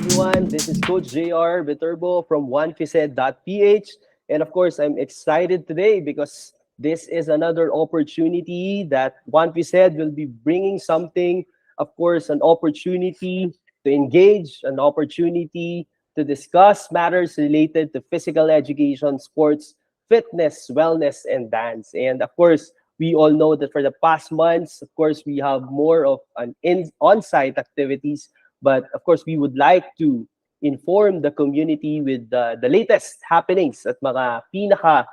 everyone. This is Coach JR Viterbo from 1PhysEd.Ph. And of course, I'm excited today because this is another opportunity that 1PhysEd will be bringing something, of course, an opportunity to engage, an opportunity to discuss matters related to physical education, sports, fitness, wellness, and dance. And of course, we all know that for the past months, of course, we have more of an on-site activities, but of course, we would like to inform the community with the latest happenings at mga pinaka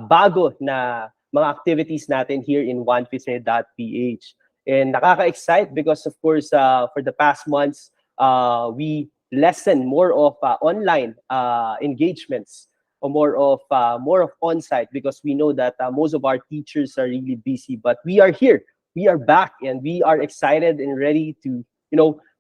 bago na mga activities natin here in 1PhysEd.Ph. And nakaka-excite because of course, for the past months, we lessen more of online engagements or more of on-site because we know that most of our teachers are really busy. But we are here, we are back, and we are excited and ready to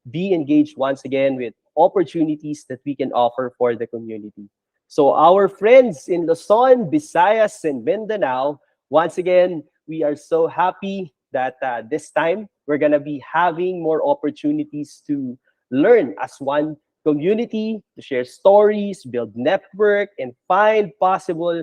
be engaged once again with opportunities that we can offer for the community. So our friends in Luzon, Visayas, and Mindanao, once again, we are so happy that this time we're gonna be having more opportunities to learn as one community, to share stories, build network, and find possible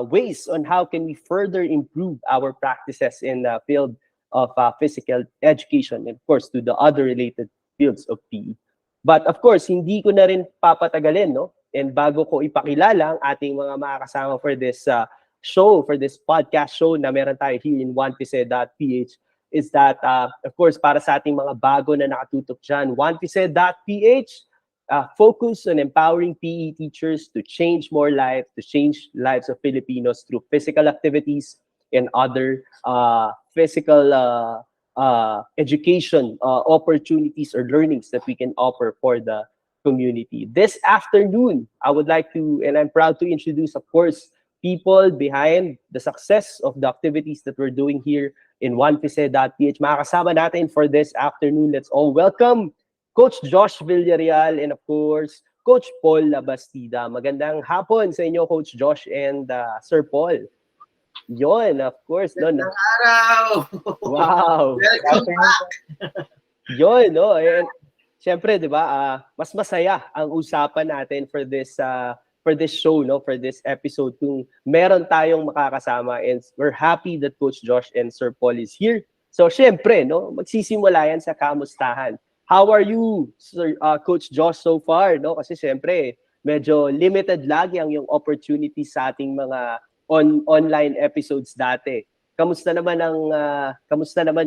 ways on how can we further improve our practices in the field of physical education and of course to the other related fields of PE. But of course, hindi ko na rin papatagalin, no? And bago ko ipakilala ang ating mga makakasama for this show, for this podcast show na meron tayo here in 1PhysEd.Ph, is that, of course, para sa ating mga bago na nakatutok dyan, 1PhysEd.Ph, focus on empowering PE teachers to change more lives, to change lives of Filipinos through physical activities and other physical education opportunities or learnings that we can offer for the community. This afternoon, I would like to, and I'm proud to introduce, of course, people behind the success of the activities that we're doing here in 1PhysEd.Ph. Makakasama natin for this afternoon. Let's all welcome Coach Josh Villarreal and of course, Coach Paul Labastida. Magandang hapon sa inyo, Coach Josh and Sir Paul. Yon, of course. No, Magandang araw! wow. Welcome back! Yon, no? And syempre, di ba, mas masaya ang usapan natin for this show, no? For this episode kung meron tayong makakasama and we're happy that Coach Josh and Sir Paul is here. So syempre, no, magsisimula yan sa kamustahan. How are you, Sir Coach Josh, so far, no? Kasi syempre, medyo limited lagi ang yung opportunity sa ating mga online episodes dati. Kamusta naman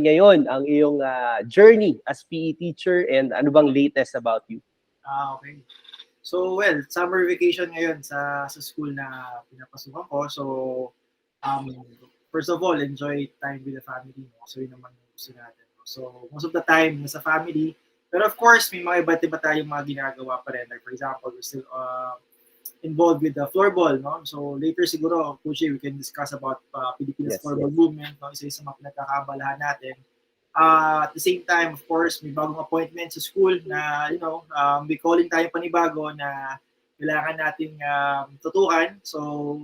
ngayon ang iyong journey as PE teacher and ano bang latest about you? Okay. So, well, summer vacation ngayon sa school na pinapasukan ko. So, first of all, enjoy time with the family. No? So, yun naman yung gusto natin. No? So, most of the time, nasa family. Pero of course, may mga iba't iba tayong mga ginagawa pa rin. Like, for example, we're still involved with the floorball, no? So later siguro, Coach, we can discuss about Pilipinas Floorball Movement, no? Isa sa mga pinagkakabalahan natin. At the same time, of course, may bagong appointment sa school na, may calling tayong panibago na kailangan nating tutukan. So,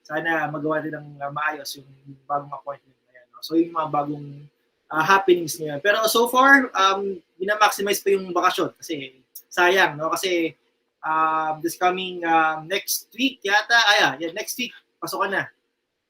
sana magawa din ng maayos yung bagong appointment na yan. No? So, yung mga bagong happenings niya. Pero so far, minamaximize pa yung bakasyon kasi sayang, no? Kasi this coming next week yata, next week, pasok ka na,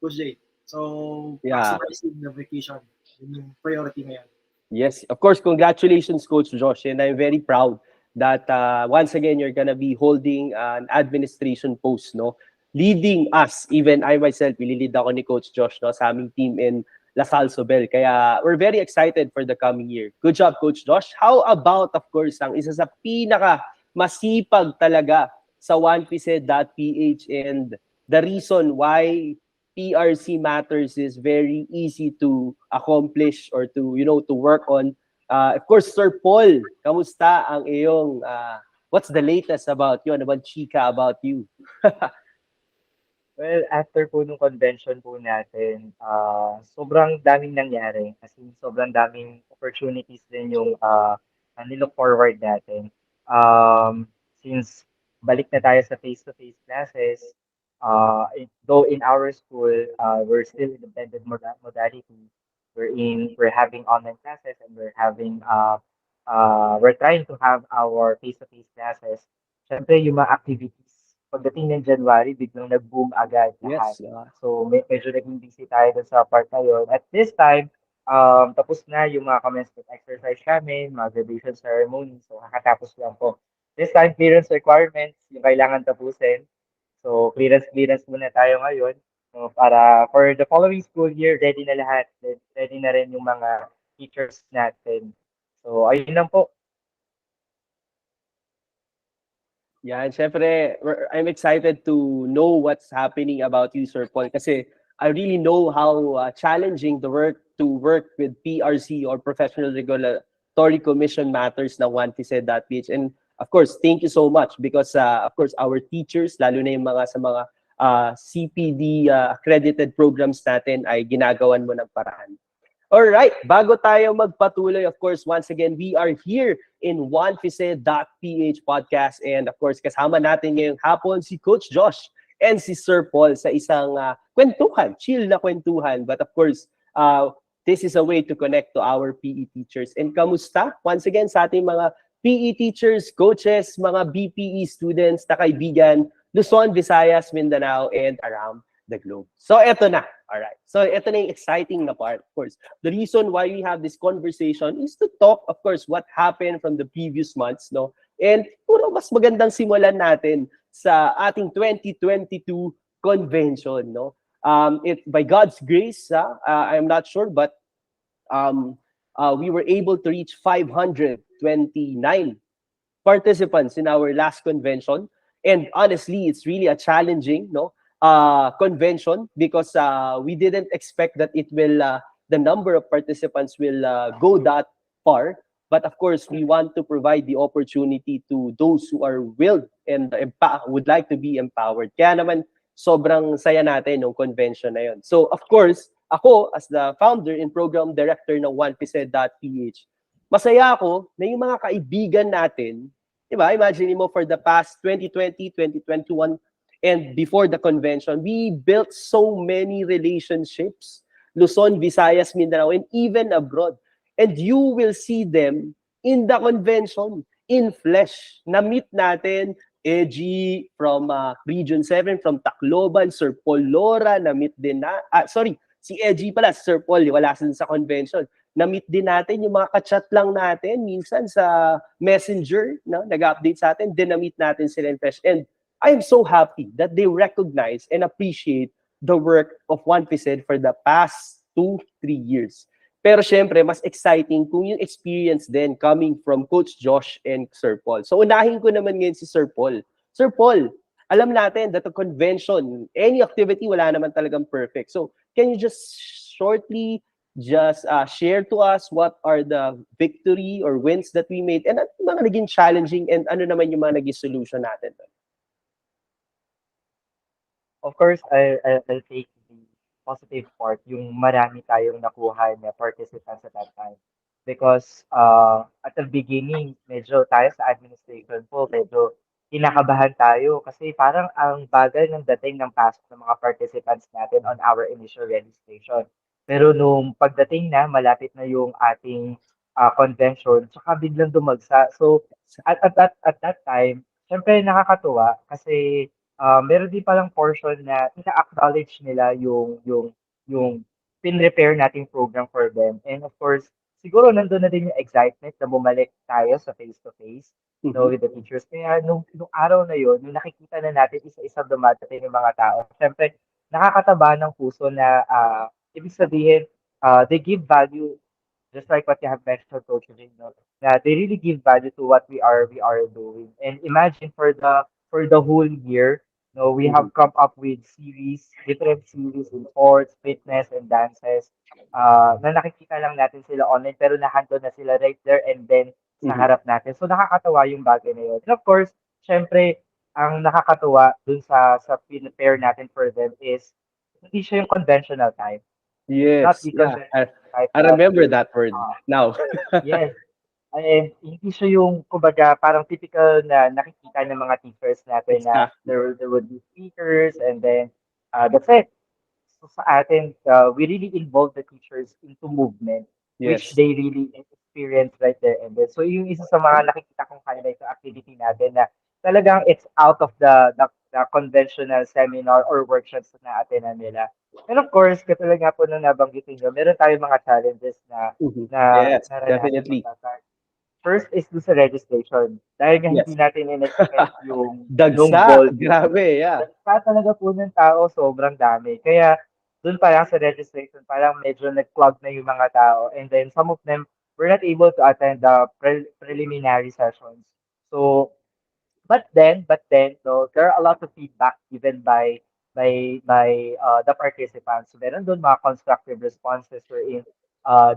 Coach Jay. So, maximizing the vacation. Yun yung priority ngayon. Yes, of course, congratulations, Coach Josh. And I'm very proud that once again, you're gonna be holding an administration post, no? Leading us, even I myself, nililid ako ni Coach Josh, no? Sa aming team in Lasal Sobel. Kaya we're very excited for the coming year. Good job, Coach Josh. How about, of course, ang isa sa masipag talaga sa 1PhysEd.Ph and the reason why PRC matters is very easy to accomplish or to work on. Of course, Sir Paul, kamusta ang iyong what's the latest about you? Ano bang chika about you? Well, after po nung convention po natin, sobrang daming nangyari. Kasi sobrang daming opportunities din yung nilook forward natin. Since balik na tayo sa face-to-face classes, though in our school, we're still in the blended modality. We're having online classes and we're having we're trying to have our face-to-face classes. Siyempre, yung mga activities, pagdating ng January, biglang nag-boom agad lahat. Yes. So, medyo naging busy tayo dun sa part na yun. At this time, tapos na yung mga commencement exercise namin, mga graduation ceremony. So, kakatapos lang po. This time, clearance requirements, yung kailangan tapusin. So, clearance muna tayo ngayon. So, para for the following school year, ready na lahat. Ready na rin yung mga teachers natin. So, ayun lang po. Yeah, and syempre, I'm excited to know what's happening about you, Sir Paul, kasi I really know how challenging the work to work with PRC or Professional Regulatory Commission matters ng 1PhysEd.Ph. And of course, thank you so much because of course our teachers, lalo na yung mga sa mga CPD accredited programs natin ay ginagawan mo ng paraan. All right, bago tayo magpatuloy, of course, once again, we are here in 1PhysEd.Ph podcast. And of course, kasama natin ngayong hapon si Coach Josh and si Sir Paul sa isang kwentuhan, chill na kwentuhan. But of course, this is a way to connect to our PE teachers. And kamusta? Once again, sa ating mga PE teachers, coaches, mga BPE students na kaibigan, Luzon, Visayas, Mindanao, and around the globe. So, eto na. Alright. So, ito na yung exciting na part, of course. The reason why we have this conversation is to talk, of course, what happened from the previous months, no? And puro mas magandang simulan natin sa ating 2022 convention, no? By God's grace, I'm not sure, but we were able to reach 529 participants in our last convention. And honestly, it's really a challenging, no, convention because we didn't expect that it will, the number of participants will go that far. But of course, we want to provide the opportunity to those who are willed and would like to be empowered. Kaya naman, sobrang saya natin ng convention na yun. So of course, ako as the founder and program director ng 1PhysEd.Ph, masaya ako na yung mga kaibigan natin, di ba? Imagine mo for the past 2020, 2021, and before the convention, we built so many relationships, Luzon, Visayas, Mindanao, and even abroad. And you will see them in the convention, in flesh. Na-meet natin, Eji from Region 7, from Tacloban, Sir Paul Lora, na-meet din na, si Eji pala, Sir Paul, wala sila sa convention. Na-meet din natin yung mga ka-chat lang natin, minsan sa messenger, no? Nag-update sa atin, din na-meet natin sila in flesh. And I am so happy that they recognize and appreciate the work of 1PhysEd for the past 2-3 years. Pero syempre, mas exciting kung yung experience din coming from Coach Josh and Sir Paul. So unahin ko naman ngayon si Sir Paul. Sir Paul, alam natin that the convention, any activity, wala naman talagang perfect. So can you just shortly just share to us what are the victory or wins that we made and ano mga naging challenging and ano naman yung mga naging solution natin? Of course, I'll take the positive part, yung marami tayong nakuha na participants at that time. Because at the beginning, medyo tayo sa administration po, medyo kinakabahan tayo kasi parang ang bagal ng dating ng pasok ng mga participants natin on our initial registration. Pero nung pagdating na, malapit na yung ating convention, tsaka biglang dumagsa. So, at that time, syempre nakakatuwa kasi meron din palang portion na ina-acknowledge nila yung pin-repair nating program for them. And of course, siguro nandun na din yung excitement na bumalik tayo sa face-to-face, no, with the teachers. Kaya nung araw na yun, nung nakikita na natin isa-isa dumadating yung mga tao, syempre, nakakataba ng puso na ibig sabihin, they give value, just like what you have mentioned, Coach Jing, no? Na they really give value to what we are doing. And imagine for the whole year, no, we have come up with different series in sports, fitness, and dances. Na nakikita lang natin sila online, pero nahandle na sila right there and then sa harap natin. So nakakatawa yung bagay na yun. And of course, syempre, ang nakakatuwa dun sa prepare natin for them is hindi siya yung conventional type. Not Yes, the yeah. conventional type I that remember is, that word now. yes, and hindi siya yung, kumbaga, parang typical na nakikita ng mga teachers natin na Exactly. there would be speakers and then that's it. So sa atin, we really involve the teachers into movement, which Yes. they really experience right there and then. So yung isa sa mga nakikita kong highlight sa activity natin na talagang it's out of the conventional seminar or workshops na attend nila. And of course, katulad nga po nung nabanggitin nyo, meron tayong mga challenges na Mhm. na Yes, naranasan definitely. magkakaroon. First is do sa registration. Dahil nga hindi Yes. natin in-expect yung Dagsa, volume. grabe, yeah. Dagsa talaga po ng tao, sobrang dami. Kaya dun pa lang sa registration, parang medyo nag-clog na yung mga tao. And then some of them were not able to attend the preliminary sessions. So but then, no, there are a lot of feedback given by the participants. So meron doon mga constructive responses wherein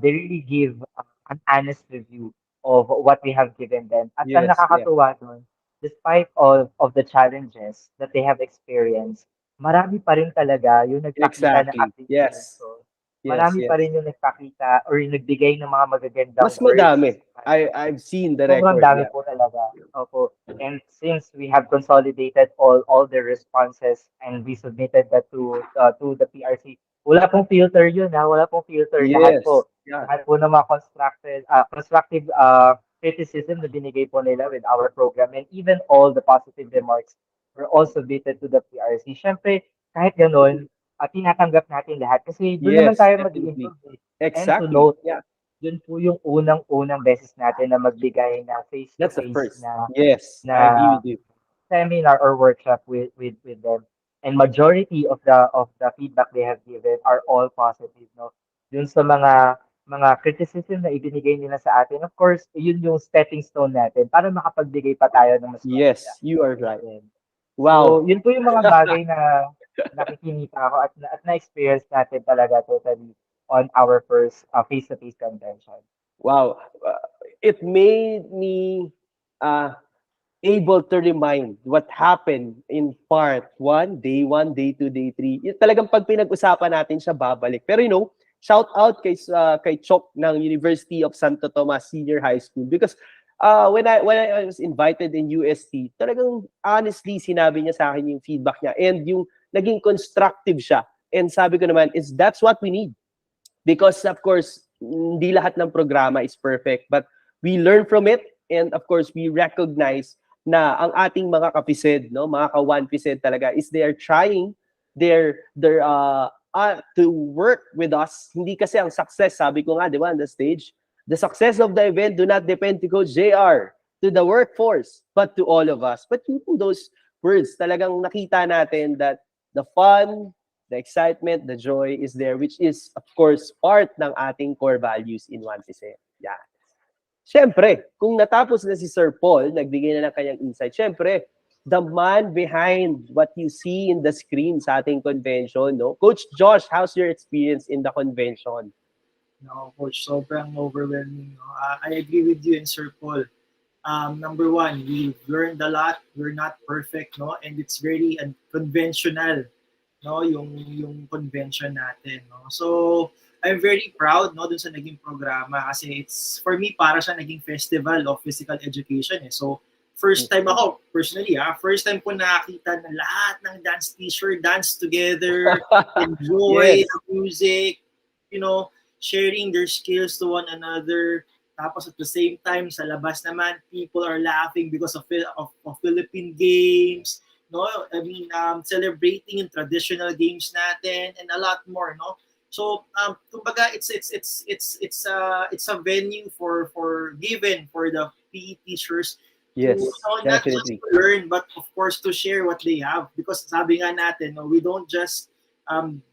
they really give an honest review of what we have given them. At ang Yes, yeah. nakakatuwa doon, despite of the challenges that they have experienced, marami pa rin talaga yung nagpakita ng Exactly. Yes. appreciation. Yes, Marami pa yes. rin yung nagpakita or yung nagbigay ng mga magagandang Mas words. madami. I've seen the Sobrang record, dami yeah. po talaga. Opo. And since we have consolidated all the responses and we submitted that to the PRC, wala pong filter yun ha, wala pong filter. Lahat Yes. po. Yeah. Lahat po ng mga constructive criticism na binigay po nila with our program and even all the positive remarks were all submitted to the PRC. Siyempre, kahit ganun, tinatanggap natin lahat kasi doon naman Yes, tayo definitely. mag-i-improve eh. And to Exactly. note, Yeah. yun po yung unang-unang beses natin na magbigay na That's the face-to-face first. na Yes, na I agree with you. seminar or workshop with them. And majority of the feedback they have given are all positive, no? Dun sa mga criticism na ibinigay nila sa atin, of course, yun yung stepping stone natin para makapagbigay pa tayo ng mas maganda Yes, you are sa right. atin. So, Wow. yun po yung mga bagay na nakikita ko at na-experience natin talaga totally on our first face-to-face convention. Wow. It made me uh, able to remind what happened in part 1, day 2, day 3. Yung talagang pag pinag-usapan natin siya, babalik. Pero shout out kay Chok ng University of Santo Tomas Senior High School because when I was invited in UST, talagang honestly sinabi niya sa akin yung feedback niya and yung naging constructive siya. And sabi ko naman is that's what we need. Because of course, hindi lahat ng programa is perfect, but we learn from it and of course we recognize na ang ating mga kapised, no, mga ka-1PhysEd talaga is they are trying to work with us. Hindi kasi ang success, sabi ko nga, di ba, on the stage, the success of the event do not depend to Coach JR, to the workforce, but to all of us. But those words, talagang nakita natin that the fun, the excitement, the joy is there, which is, of course, part ng ating core values in 1PhysEd. Yeah. Siyempre, kung natapos na si Sir Paul, nagbigay na ng kanyang insight, siyempre, the man behind what you see in the screen sa ating convention, no? Coach Josh, how's your experience in the convention? No, Coach, sobrang overwhelming. No? I agree with you and Sir Paul. Number one, we've learned a lot. We're not perfect, no? And it's very unconventional, no? Yung convention natin, no? So, I'm very proud, no, dun sa naging programa kasi it's, for me, para siya naging festival of physical education, eh. So, first time ako, personally, first time ko nakita na lahat ng dance teacher dance together, enjoy Yes. the music, sharing their skills to one another. Tapos at the same time, sa labas naman, people are laughing because of Philippine games, no? I mean, celebrating yung traditional games natin and a lot more, no? So, kumbaga, it's a venue for given for the PE teachers to, Yes, not just definitely. to learn, but of course to share what they have. Because sabi nga natin, no, we don't just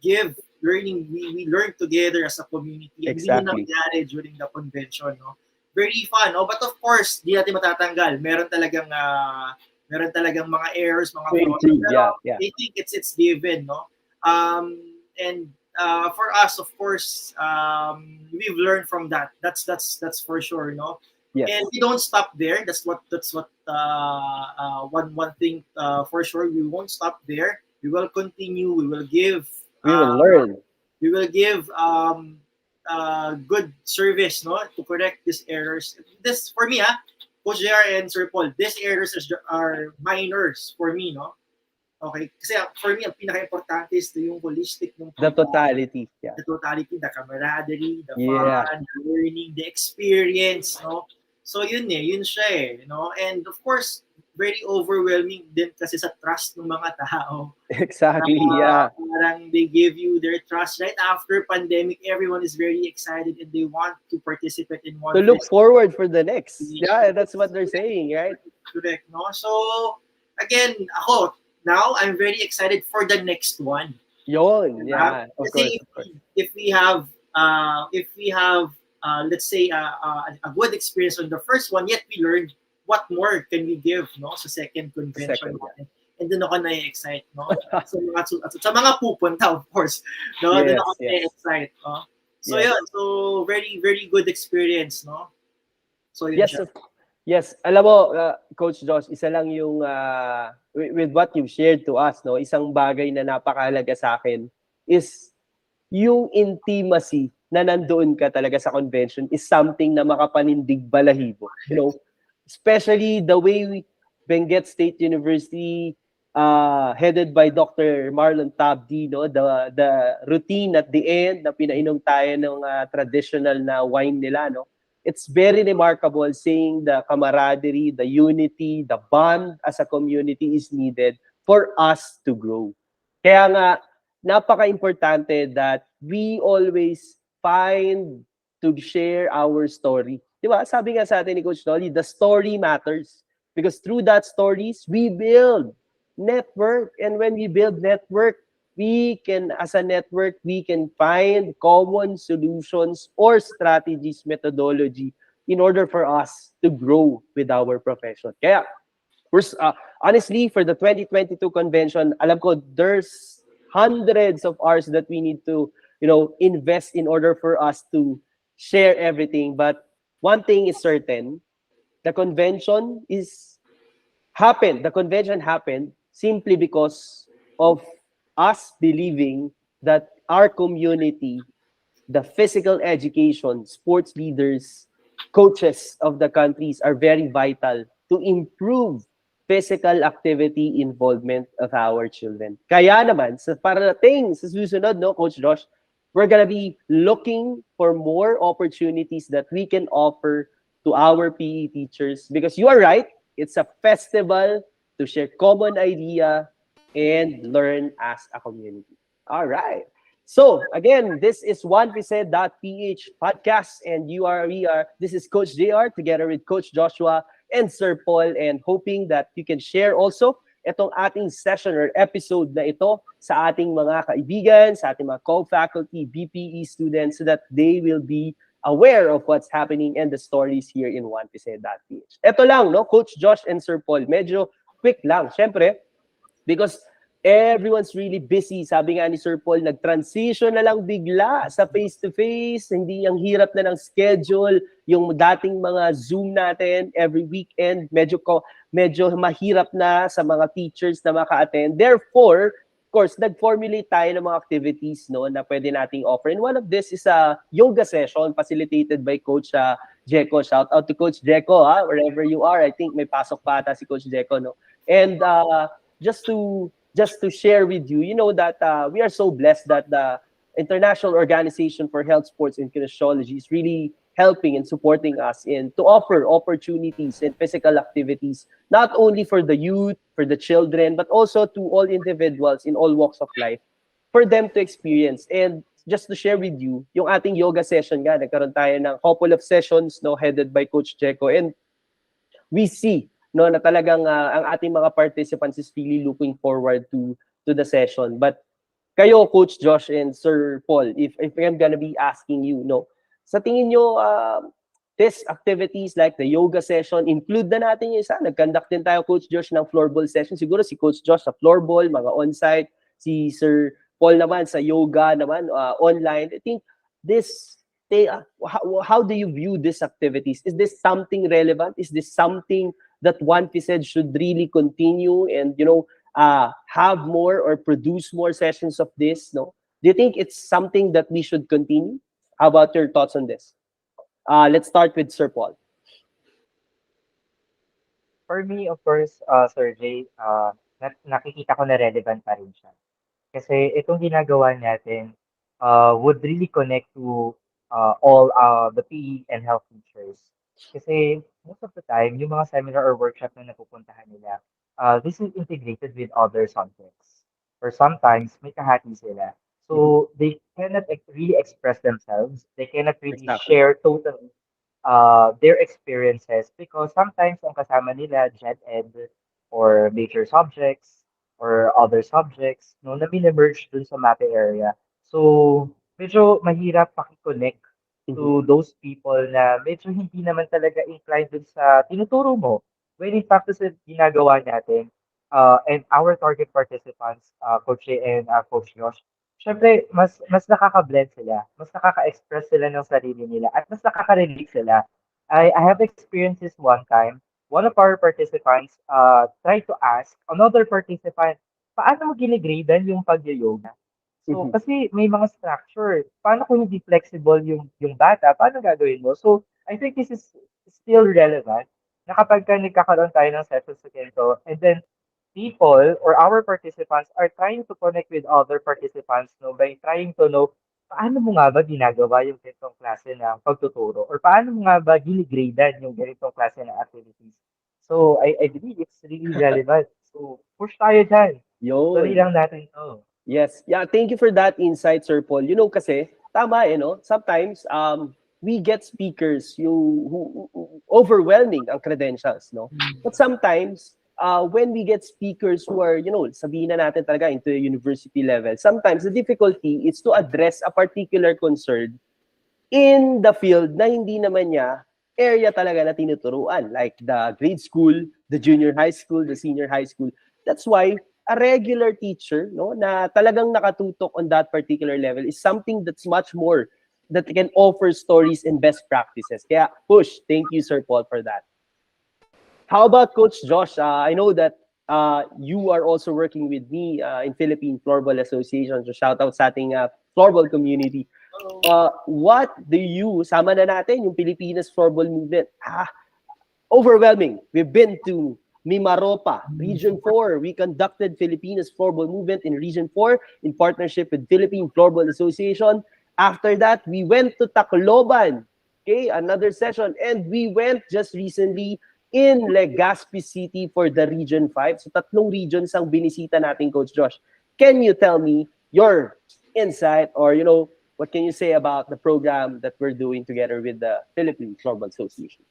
give learning, we learn together as a community. And yun yung Exactly. nangyari during the convention, no? Very fun, no? But of course, di natin matatanggal. Meron talagang mga errors, mga flaws. True. Pero Yeah. I think it's given, no? And for us, of course, we've learned from that. That's for sure, no? Yes. And we don't stop there. That's what one thing for sure. We won't stop there. We will continue. We will give. We will learn. We will give good service, no, to correct these errors. This for me, Coach JR and Sir Paul. These errors are minors for me, no. Okay? Kasi for me, ang pinaka-importante is yung holistic ng The program, totality. Yeah. the totality, the camaraderie, the Yeah. fun, the learning, the experience, no? So yun siya you know? And of course, very overwhelming din kasi sa trust ng mga tao. Exactly. Yeah. Parang they give you their trust right after pandemic. Everyone is very excited and they want to participate in To one look festival. forward for the next. Yeah, that's what they're saying, right? Correct, no? So, again, ako, now, I'm very excited for the next one. Yon. Diba? Yeah. Of course. Kasi Of course. if we have, let's say, a good experience on the first one, yet we learned what more can we give, no? Sa second convention Second. Yeah. natin. And doon ako na-excite, no? Sa mga pupunta, of course. No? Doon Yes. ako Yes. na-excite, no? So, Yes. yun. So, very, very good experience, no? So, yun Yes. siya. Yes, alam mo, Coach Josh, isa lang yung with what you've shared to us, no, isang bagay na napakahalaga sa akin is yung intimacy na nandoon ka talaga sa convention is something na makapanindig balahibo. You know, especially the way Benguet State University, headed by Dr. Marlon Tabdi, no, the routine at the end na pinainom tayo ng traditional na wine nila, no, it's very remarkable seeing the camaraderie, the unity, the bond as a community is needed for us to grow. Kaya nga, napaka-importante that we always find to share our story. Di ba? Sabi nga sa atin ni Coach Nolly, the story matters. Because through that stories, we build network. And when we build network, as a network, we can find common solutions or strategies, methodology in order for us to grow with our profession. Kaya, honestly, for the 2022 convention, alam ko there's hundreds of hours that we need to, invest in order for us to share everything. But one thing is certain, the convention happened simply because of us believing that our community, the physical education, sports leaders, coaches of the countries are very vital to improve physical activity involvement of our children. Kaya naman, sa parating sa susunod, no, Coach Josh, we're gonna be looking for more opportunities that we can offer to our PE teachers because you are right, it's a festival to share common idea and learn as a community. All right. So again, this is 1PhysEd.Ph podcast, and this is Coach JR together with Coach Joshua and Sir Paul, and hoping that you can share also itong ating session or episode na ito sa ating mga kaibigan, sa ating mga co-faculty, BPE students, so that they will be aware of what's happening and the stories here in 1PhysEd.Ph. Ito lang, no, Coach Josh and Sir Paul, medyo quick lang. Syempre, because everyone's really busy. Sabi nga ni Sir Paul, nag-transition na lang bigla sa face-to-face. Hindi ang hirap na ng schedule. Yung dating mga Zoom natin every weekend, medyo mahirap na sa mga teachers na maka-attend. Therefore, of course, nag-formulate tayo ng mga activities, no, na pwede nating offer. And one of this is a yoga session facilitated by Coach Jeco. Shout out to Coach Jeco, wherever you are. I think may pasok pa ata si Coach Jeco, no? And just to share with you, that we are so blessed that the International Organization for Health, Sports, and Kinesiology is really helping and supporting us to offer opportunities and physical activities, not only for the youth, for the children, but also to all individuals in all walks of life, for them to experience. And just to share with you, yung ating yoga session nga, nagkaroon tayo ng couple of sessions, no, headed by Coach Jeco, and we see, no, na talagang ang ating mga participants is really looking forward to the session. But kayo, Coach Josh and Sir Paul, if I'm gonna be asking you, no, sa tingin nyo, these activities like the yoga session, include na natin yung isa. Nag-conduct din tayo, Coach Josh, ng floorball session. Siguro si Coach Josh sa floorball, mga on-site. Si Sir Paul naman sa yoga naman, online. I think how do you view these activities? Is this something relevant? Is this something that 1PhysEd should really continue and, have more or produce more sessions of this? No? Do you think it's something that we should continue? How about your thoughts on this? Let's start with Sir Paul. For me, of course, Sir Jay, nakikita ko na relevant pa rin siya. Kasi itong ginagawa natin would really connect to all the PE and health teachers. Kasi most of the time, yung mga seminar or workshop na napupuntahan nila, this is integrated with other subjects. Or sometimes, may kahati sila. Mhm. So, they cannot really express themselves. They cannot really Exactly. share totally their experiences because sometimes ang kasama nila, gen ed or major subjects or other subjects, no, na merge dun sa math area. So, medyo mahirap pakiconnect Mhm. to those people na medyo hindi naman talaga inclined dun sa tinuturo mo. When in fact, sa ginagawa natin, and our target participants, Coach Ray and Coach Josh, syempre, mas nakaka-blend sila, mas nakaka-express sila ng sarili nila, at mas nakaka-relate sila. I have experienced this one time. One of our participants tried to ask another participant, paano mo ginigradean yung pag-yoga? So, Mhm. kasi may mga structure. Paano kung hindi flexible yung bata? Paano gagawin mo? So, I think this is still relevant na kapag ka nagkakaroon tayo ng sessions sa ganito, and then people or our participants are trying to connect with other participants no by trying to know paano mo nga ba ginagawa yung ganitong klase ng pagtuturo or paano mo nga ba ginigradean yung ganitong klase ng activities. So, I believe it's really relevant. So, push tayo dyan. Tuloy Yun. lang natin to. Yes. Yeah, thank you for that insight, Sir Paul. You know kasi, tama no? Sometimes we get speakers who overwhelming ang credentials, no? But sometimes when we get speakers who are, sabihin na natin talaga into university level, sometimes the difficulty is to address a particular concern in the field na hindi naman niya area talaga na tinuturuan, like the grade school, the junior high school, the senior high school. That's why a regular teacher, no, na talagang nakatutok on that particular level is something that's much more that can offer stories and best practices. Kaya push. Thank you, Sir Paul, for that. How about Coach Josh? I know that you are also working with me in Philippine Floorball Association. So shout out sa ating floorball community. What do you, sama na natin yung Pilipinas Floorball Movement. Overwhelming. We've been to Mimaropa, Region 4. We conducted Filipinas Floorball Movement in Region 4 in partnership with Philippine Floorball Association. After that, we went to Tacloban, okay, another session. And we went just recently in Legazpi City for the Region 5. So tatlong regions ang binisita natin, Coach Josh. Can you tell me your insight or, what can you say about the program that we're doing together with the Philippine Floorball Association?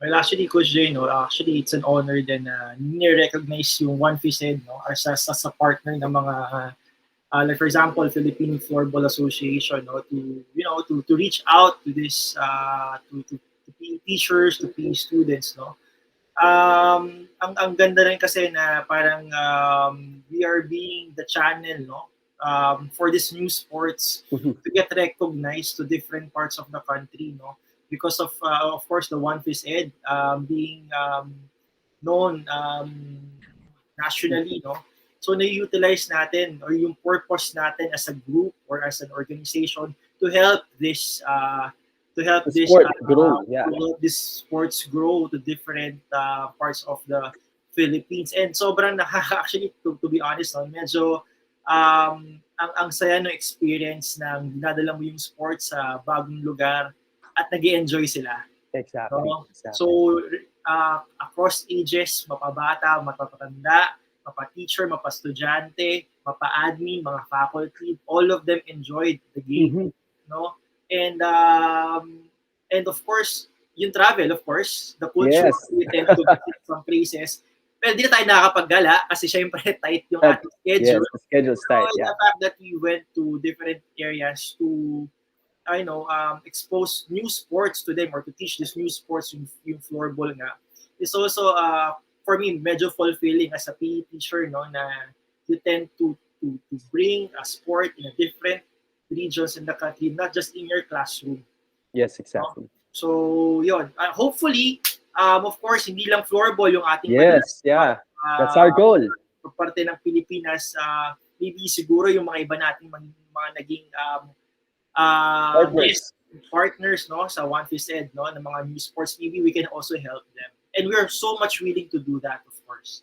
Well, actually, Coach Jay, no, actually, it's an honor din na ni-recognize yung 1PhysEd, no, as a partner ng mga, like for example, Philippine Floorball Association, no, to reach out to this, to PE teachers, to PE students, no. Ang ganda rin kasi na parang we are being the channel, no, for this new sports to get recognized to different parts of the country, no, because of course the 1PhysEd being known nationally, no. So na-utilize natin or yung purpose natin as a group or as an organization to help this The sport grow, yeah. to help this sports grow to different parts of the Philippines. And sobrang actually to be honest, no, medyo ang saya ng experience ng dinadala mo yung sports sa bagong lugar at nag-enjoy sila. Exactly. No? Exactly. So, across ages, mapabata, mapatatanda, mapa-teacher, mapa-estudyante, mapa-admin, mga faculty, all of them enjoyed the game. No? And of course, yung travel, of course, the culture, Yes. we tend to visit some places. Well, di na tayo nakakapaggala kasi syempre tight yung ating schedule. Yes, the schedule's tight, So, yeah. the fact that we went to different areas to expose new sports to them or to teach these new sports yung floorball nga is also for me medyo fulfilling as a PE teacher, no, na you tend to bring a sport in a different regions in the country, not just in your classroom. Yes, No? exactly. So yun, hopefully of course hindi lang floorball yung ating Yes, yeah. That's our goal. parte ng Pilipinas, maybe siguro yung mga iba nating mga naging Partners. partners, no, sa 1PhysEd, no, ng mga new sports, maybe we can also help them. And we are so much willing to do that, of course.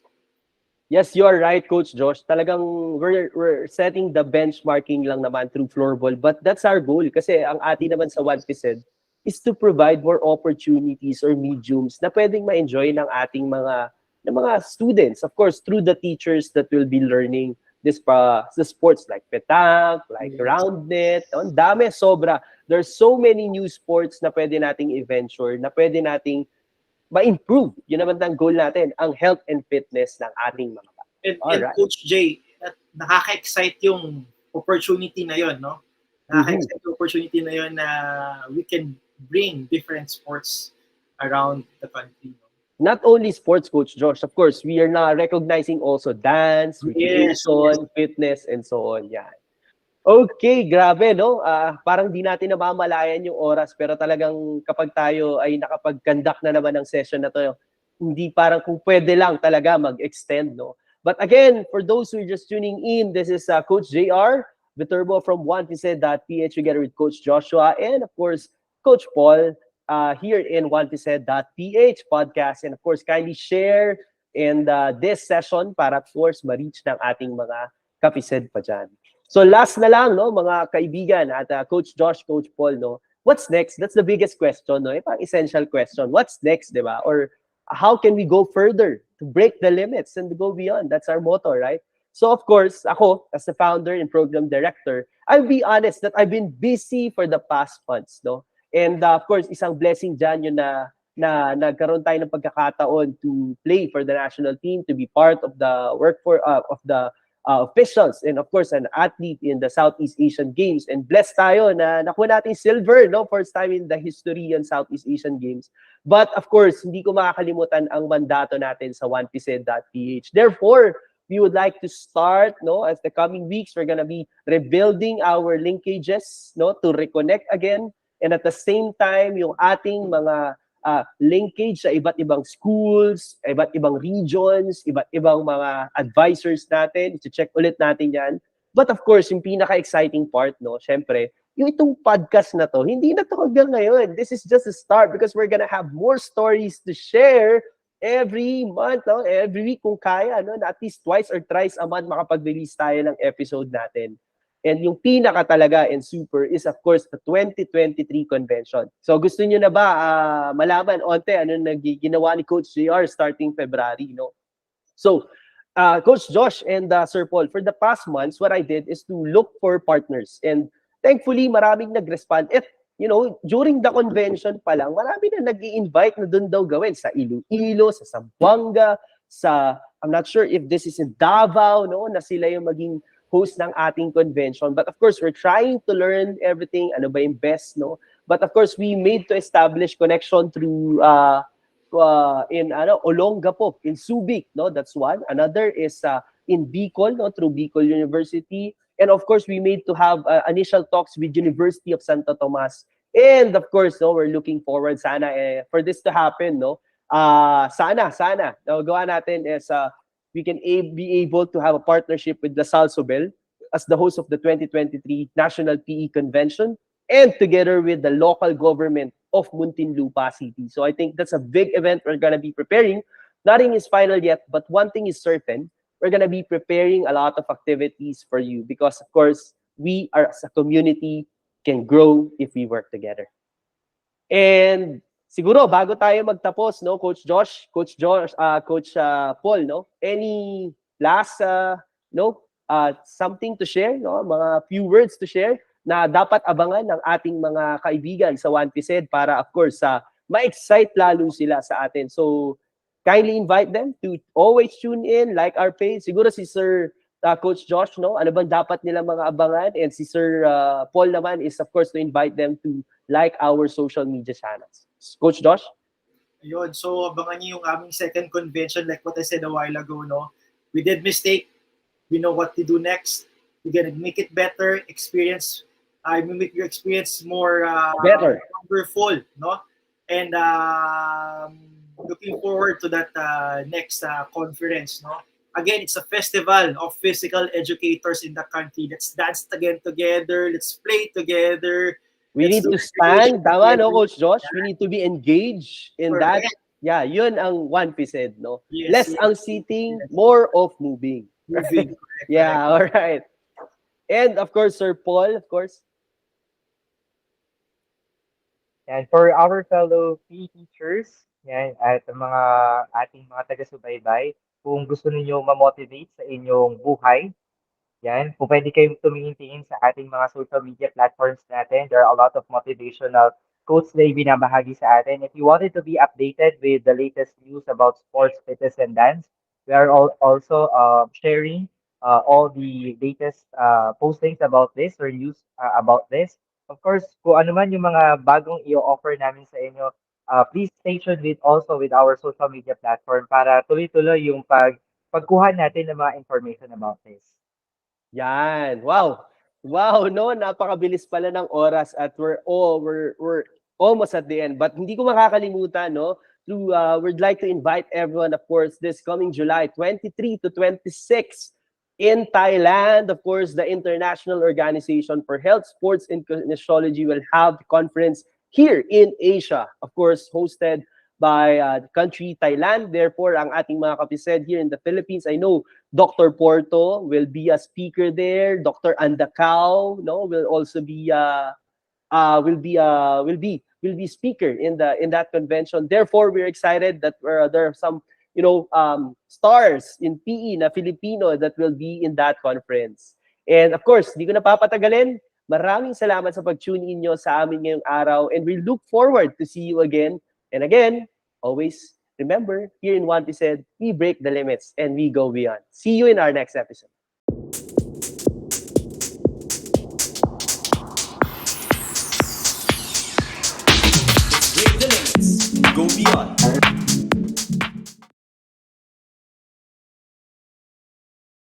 Yes, you are right, Coach Josh. Talagang we're setting the benchmarking lang naman through floorball. But that's our goal. Kasi ang atin naman sa 1PhysEd is to provide more opportunities or mediums na pwedeng ma-enjoy ng mga students. Of course, through the teachers that will be learning the sports like petanque, like Yes. round net. Ang dami, sobra. There's so many new sports na pwede nating i-venture, na pwede nating ma-improve. Yun naman ang goal natin, ang health and fitness ng ating mga bata. And Alright. Coach Jay, at nakaka-excite yung opportunity na yon, no? Nakaka-excite yung opportunity na yon na we can bring different sports around the country. No? Not only sports, Coach Josh, of course, we are now recognizing also dance, Yes, yes. recreation, fitness, and so on. Yan. Okay, grabe, no? Parang di natin namamalayan yung oras, pero talagang kapag tayo ay nakapag-conduct na naman ng session na to, hindi parang kung pwede lang talaga mag-extend, no? But again, for those who are just tuning in, this is Coach JR, Viterbo from 1PhysEd.Ph together with Coach Joshua and of course, Coach Paul here in 1PhysEd.Ph podcast. And of course, kindly share in this session para of course ma-reach ng ating mga kapised pa dyan. So last na lang, no, mga kaibigan at Coach Josh, Coach Paul, no, what's next? That's the biggest question, no? Parang essential question. What's next, di ba? Or how can we go further to break the limits and to go beyond? That's our motto, right? So of course, ako as the founder and program director, I'll be honest that I've been busy for the past months, no? And of course, isang blessing dyan yun na nagkaroon tayo ng pagkakataon to play for the national team, to be part of the of the officials and of course an athlete in the Southeast Asian Games, and blessed tayo na nakuha natin silver, no, first time in the history ng Southeast Asian Games. But of course hindi ko makakalimutan ang mandato natin sa 1PhysEd.Ph. Therefore we would like to start, no, as the coming weeks we're gonna be rebuilding our linkages, no, to reconnect again, and at the same time yung ating mga linkage sa iba't ibang schools, iba't ibang regions, iba't ibang mga advisors natin. I-check ulit natin yan. But of course, yung pinaka-exciting part, no, syempre, yung itong podcast na to, hindi na to hanggang ngayon. This is just a start because we're gonna have more stories to share every month, no, every week kung kaya, no, na at least twice or thrice a month makapag-release tayo ng episode natin. And yung pinaka talaga and super is of course the 2023 convention. So gusto niyo na ba malaman onte ano ginawa ni Coach JR starting February, no? So Coach Josh and Sir Paul, for the past months, what I did is to look for partners. And thankfully, maraming nag-respond. At, you know, during the convention pa lang, marami na nag-i-invite na doon daw gawin sa Iloilo, sa Zamboanga, sa, I'm not sure if this is in Davao, no, na sila yung maging host ng ating convention. But of course, we're trying to learn everything, ano ba yung best, no? But of course, we made to establish connection through in Olongapo, in Subic, no? That's one. Another is in Bicol, no? Through Bicol University. And of course, we made to have initial talks with University of Santo Tomas. And of course, no, we're looking forward sana for this to happen, no? Sana, gawa natin is we can be able to have a partnership with LaSalle Sobel as the host of the 2023 National PE Convention and together with the local government of Muntinlupa City. So I think that's a big event we're going to be preparing. Nothing is final yet, but one thing is certain. We're going to be preparing a lot of activities for you because, of course, we are as a community can grow if we work together. And siguro bago tayo magtapos, no, Coach Paul, no, any last something to share, no, mga few words to share na dapat abangan ng ating mga kaibigan sa 1PhysEd para of course ma-excite lalo sila sa atin. So kindly invite them to always tune in, like our page. Siguro si Sir Coach Josh, no, ano bang dapat nila mga abangan, and si Sir Paul naman is of course to invite them to like our social media channels. Coach Josh? Yun. So, abangan niyo yung aming second convention, like what I said a while ago, no? We did mistake. We know what to do next. We're gonna make it better. I will make your experience more better, wonderful, no? And looking forward to that next conference, no? Again, it's a festival of physical educators in the country. Let's dance again together. Let's play together. We need to stand, tama, no, Coach Josh? We need to be engaged in that Yeah, yun ang 1PhysEd, no? Yes, Less yes, ang sitting, yes. more of moving. Moving. Correct, Yeah, correct. all right. And of course, Sir Paul, of course. And for our fellow PE teachers, yan, at mga ating mga taga-subaybay, kung gusto ninyo ma-motivate sa inyong buhay, yan, kung pwede kayong tumingin-tingin sa ating mga social media platforms natin, there are a lot of motivational quotes na ibinabahagi sa atin. If you wanted to be updated with the latest news about sports, fitness, and dance, we are also sharing all the latest postings about this or news about this. Of course, kung ano man yung mga bagong i-offer namin sa inyo, please stay tuned with also with our social media platform para tuloy-tuloy yung pagkuha natin ng mga information about this. Yan. Wow. Wow, no, napakabilis pala ng oras at we're almost at the end. But hindi ko makakalimutan, no, we'd like to invite everyone, of course, this coming July 23 to 26 in Thailand. Of course, the International Organization for Health, Sports, and Kinesiology will have the conference here in Asia. Of course, hosted by the country Thailand. Therefore, ang ating mga kapised here in the Philippines, I know Dr. Porto will be a speaker there. Dr. Andacao, no, will also be will be speaker in that convention. Therefore, we're excited that there are some stars in PE na Filipino that will be in that conference. And of course, di ko na papatagalin. Maraming salamat sa pag-tune in nyo sa amin ngayong araw, and we look forward to see you again. And again, always remember, here in 1PhysEd, we break the limits and we go beyond. See you in our next episode. Break the limits. Go beyond.